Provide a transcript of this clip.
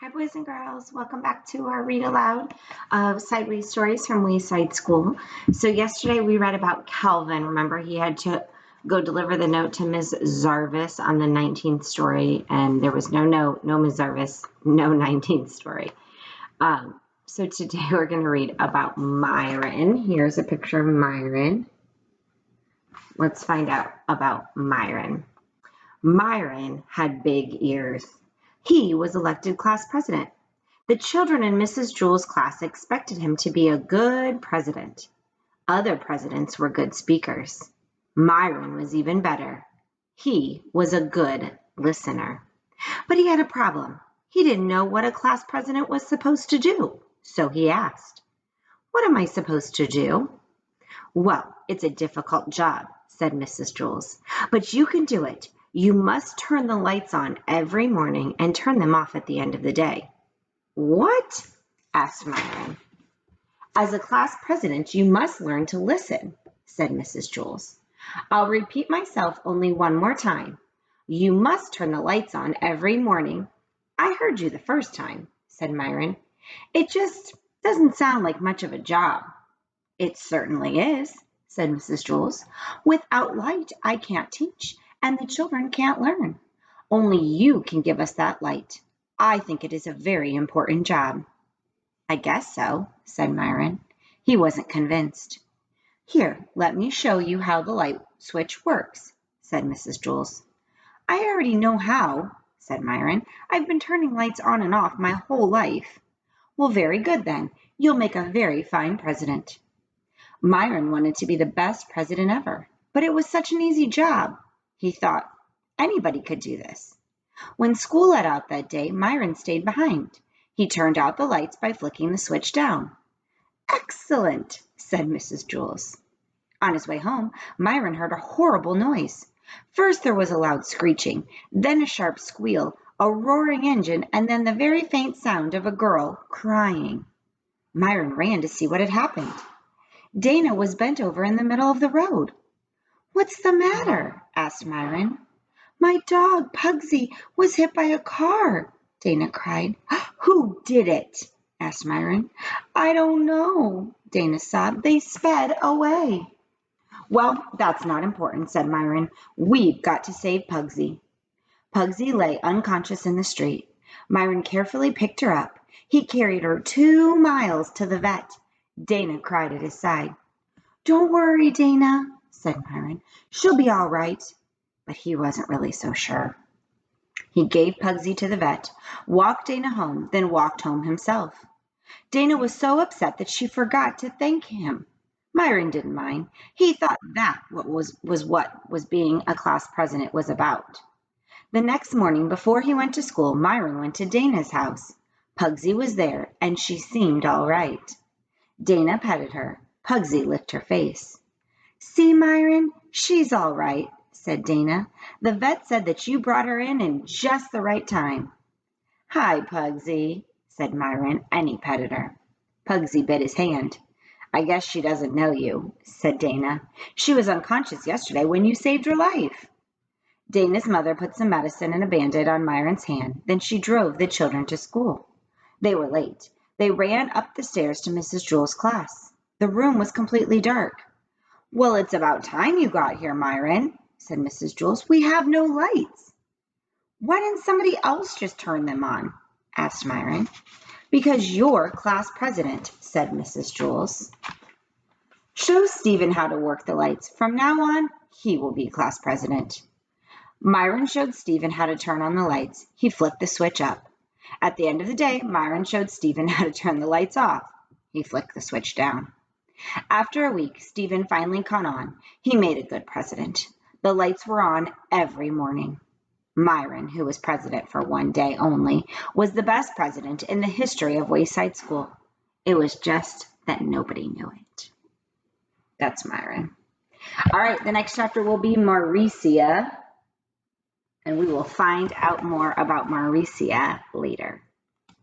Hi, boys and girls. Welcome back to our read aloud of Sideways Stories from Wayside School. So yesterday we read about Calvin. Remember, he had to go deliver the note to Ms. Zarvis on the 19th story, and there was no note, no Ms. Zarvis, no 19th story. So today we're going to read about Myron. Here's a picture of Myron. Let's find out about Myron. Myron had big ears. He was elected class president. The children in Mrs. Jewell's class expected him to be a good president. Other presidents were good speakers. Myron was even better. He was a good listener. But he had a problem. He didn't know what a class president was supposed to do. So he asked, "What am I supposed to do?" "Well, it's a difficult job," said Mrs. Jewell, "but you can do it. You must turn the lights on every morning and turn them off at the end of the day." "What?" asked Myron. "As a class president, you must learn to listen," said Mrs. Jewell. "I'll repeat myself only one more time. You must turn the lights on every morning." "I heard you the first time," said Myron. "It just doesn't sound like much of a job." "It certainly is," said Mrs. Jewell. "Without light, I can't teach, and the children can't learn. Only you can give us that light. I think it is a very important job." "I guess so," said Myron. He wasn't convinced. "Here, let me show you how the light switch works," said Mrs. Jewell. "I already know how," said Myron. "I've been turning lights on and off my whole life." "Well, very good then. You'll make a very fine president." Myron wanted to be the best president ever, but it was such an easy job. He thought, anybody could do this. When school let out that day, Myron stayed behind. He turned out the lights by flicking the switch down. "Excellent," said Mrs. Jewell. On his way home, Myron heard a horrible noise. First there was a loud screeching, then a sharp squeal, a roaring engine, and then the very faint sound of a girl crying. Myron ran to see what had happened. Dana was bent over in the middle of the road. "What's the matter?" asked Myron. "My dog, Pugsy, was hit by a car," Dana cried. "Who did it?" asked Myron. "I don't know," Dana sobbed. "They sped away." "Well, that's not important," said Myron. "We've got to save Pugsy." Pugsy lay unconscious in the street. Myron carefully picked her up. He carried her 2 miles to the vet. Dana cried at his side. "Don't worry, Dana," said Myron. "She'll be all right." But he wasn't really so sure. He gave Pugsy to the vet, walked Dana home, then walked home himself. Dana was so upset that she forgot to thank him. Myron didn't mind. He thought that was what being a class president was about. The next morning, before he went to school, Myron went to Dana's house. Pugsy was there, and she seemed all right. Dana petted her. Pugsy licked her face. "See, Myron, she's all right," said Dana. "The vet said that you brought her in just the right time." "Hi, Pugsy," said Myron, and he petted her. Pugsy bit his hand. "I guess she doesn't know you," said Dana. "She was unconscious yesterday when you saved her life." Dana's mother put some medicine and a Band-Aid on Myron's hand. Then she drove the children to school. They were late. They ran up the stairs to Mrs. Jewell's class. The room was completely dark. "Well, it's about time you got here, Myron," said Mrs. Jewell. "We have no lights." "Why didn't somebody else just turn them on?" asked Myron. "Because you're class president," said Mrs. Jewell. "Show Stephen how to work the lights. From now on, he will be class president." Myron showed Stephen how to turn on the lights. He flipped the switch up. At the end of the day, Myron showed Stephen how to turn the lights off. He flicked the switch down. After a week, Stephen finally caught on. He made a good president. The lights were on every morning. Myron, who was president for one day only, was the best president in the history of Wayside School. It was just that nobody knew it. That's Myron. All right, the next chapter will be Mauricia, and we will find out more about Mauricia later.